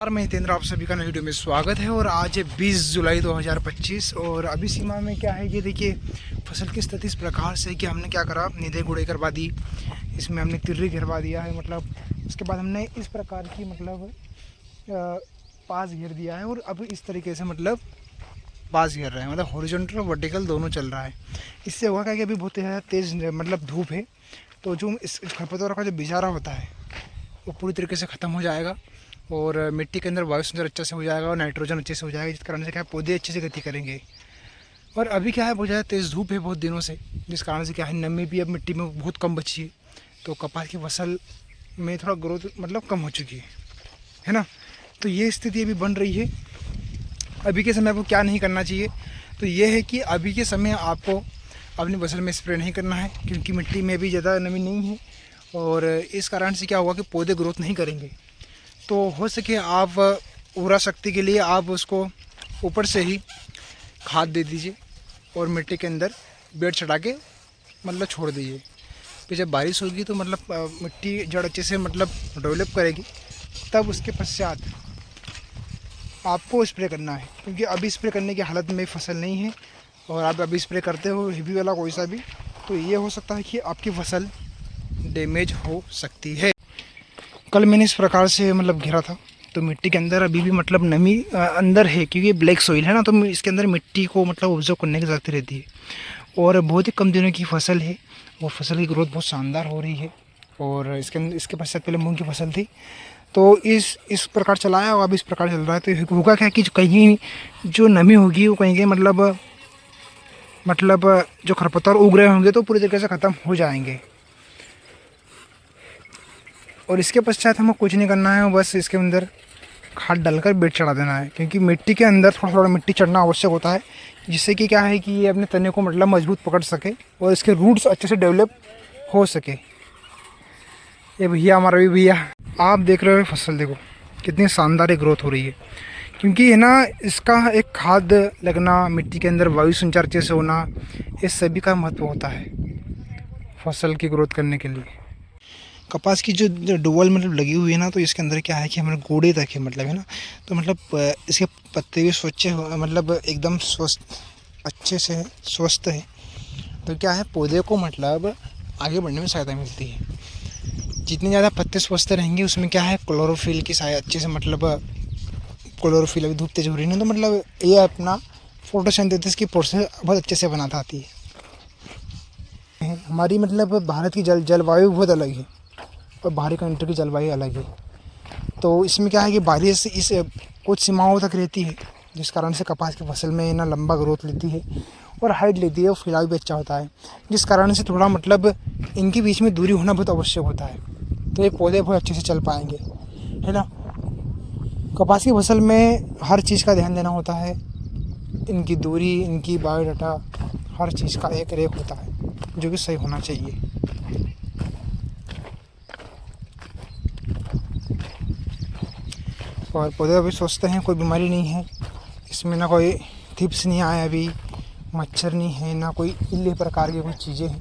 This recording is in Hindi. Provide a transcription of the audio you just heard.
मैं हितेंद्र, आप सभी का नई वीडियो में स्वागत है। और आज है 20 जुलाई 2025 और अभी सीमा में क्या है ये देखिए, फसल की स्थिति इस प्रकार से है कि हमने क्या करा, नींदें गुड़े करवा दी, इसमें हमने तिर्री गिरवा दिया है। मतलब उसके बाद हमने इस प्रकार की पास घेर दिया है और अब इस तरीके से पास घेर रहे हैं, मतलब हॉरिजॉन्टल और वर्टिकल दोनों चल रहा है। इससे होगा क्या कि अभी बहुत ज़्यादा तेज़ धूप है, तो जो इस खरपतवार का जो बिजारा होता है वो पूरी तरीके से ख़त्म हो जाएगा और मिट्टी के अंदर वायु संचार अच्छे से हो जाएगा और नाइट्रोजन अच्छे से हो जाएगा, जिस कारण से क्या है पौधे अच्छे से गति करेंगे। और अभी क्या है, बहुत ज़्यादा तेज़ धूप है बहुत दिनों से, जिस कारण से क्या है नमी भी अब मिट्टी में बहुत कम बची है, तो कपास की फसल में थोड़ा ग्रोथ कम हो चुकी है ना। तो ये स्थिति अभी बन रही है। अभी के समय को क्या नहीं करना चाहिए, तो ये है कि अभी के समय आपको अपनी फसल में स्प्रे नहीं करना है, क्योंकि मिट्टी में भी ज़्यादा नमी नहीं है और इस कारण से क्या हुआ कि पौधे ग्रोथ नहीं करेंगे। तो हो सके आप उर्वरा शक्ति के लिए आप उसको ऊपर से ही खाद दे दीजिए और मिट्टी के अंदर बेड चढ़ा के छोड़ दीजिए। फिर जब बारिश होगी तो मिट्टी जड़ अच्छे से डेवलप करेगी, तब उसके पश्चात आपको स्प्रे करना है, क्योंकि अभी स्प्रे करने की हालत में फसल नहीं है और आप अभी स्प्रे करते हो हेवी वाला कोई सा भी, तो ये हो सकता है कि आपकी फसल डैमेज हो सकती है। कल मैंने इस प्रकार से घेरा था, तो मिट्टी के अंदर अभी भी नमी अंदर है, क्योंकि ब्लैक सॉइल है ना, तो इसके अंदर मिट्टी को ऑब्जर्व करने की ज़रूरत रहती है। और बहुत ही कम दिनों की फसल है, वो फसल की ग्रोथ बहुत शानदार हो रही है। और इसके पश्चात पहले मूंग की फसल थी, तो इस प्रकार चलाया और अब इस प्रकार चल रहा है। तो होगा क्या कि कहीं जो नमी होगी वो कहीं जो खरपतवार उग रहे होंगे तो पूरी तरीके से ख़त्म हो जाएंगे। और इसके पश्चात हमें कुछ नहीं करना है, बस इसके अंदर खाद डालकर बेड चढ़ा देना है, क्योंकि मिट्टी के अंदर थोड़ा थोड़ा मिट्टी चढ़ना आवश्यक होता है, जिससे कि क्या है कि ये अपने तने को मजबूत पकड़ सके और इसके रूट्स अच्छे से डेवलप हो सके। ये भैया हमारा भी भैया, आप देख रहे हो फसल, देखो कितनी शानदार ग्रोथ हो रही है, क्योंकि है ना इसका एक खाद लगना, मिट्टी के अंदर वायु संचार अच्छे से होना, इस सभी का महत्व होता है फसल की ग्रोथ करने के लिए। कपास की जो डुबल लगी हुई है ना, तो इसके अंदर क्या है कि हमारे गोड़े तक है है ना, तो इसके पत्ते भी स्वच्छ एकदम स्वस्थ अच्छे से स्वस्थ है। तो क्या है पौधे को आगे बढ़ने में सहायता मिलती है। जितने ज़्यादा पत्ते स्वस्थ रहेंगे उसमें क्या है क्लोरोफिल की सहायता अच्छे से क्लोरोफिल अभी धूप तेज हो रही है ना, तो ये अपना फोटोसिंथेसिस की प्रोसेस बहुत अच्छे से बनाता आती है। हमारी भारत की जलवायु बहुत अलग है और बाहरी कंट्री की जलवायु अलग है, तो इसमें क्या है कि बारिश इस कुछ सीमाओं तक रहती है, जिस कारण से कपास की फसल में ना लंबा ग्रोथ लेती है और हाइट लेती है और फैलाव भी अच्छा होता है, जिस कारण से थोड़ा इनके बीच में दूरी होना बहुत आवश्यक होता है, तो ये पौधे बहुत अच्छे से चल पाएंगे, है ना। कपास की फसल में हर चीज़ का ध्यान देना होता है, इनकी दूरी, इनकी बायोडाटा, हर चीज़ का एक रेख होता है जो कि सही होना चाहिए। और पौधे अभी स्वस्थ हैं, कोई बीमारी नहीं है, इसमें ना कोई थिप्स नहीं आया, अभी मच्छर नहीं है, ना कोई इल्ले प्रकार की कोई चीज़ें हैं,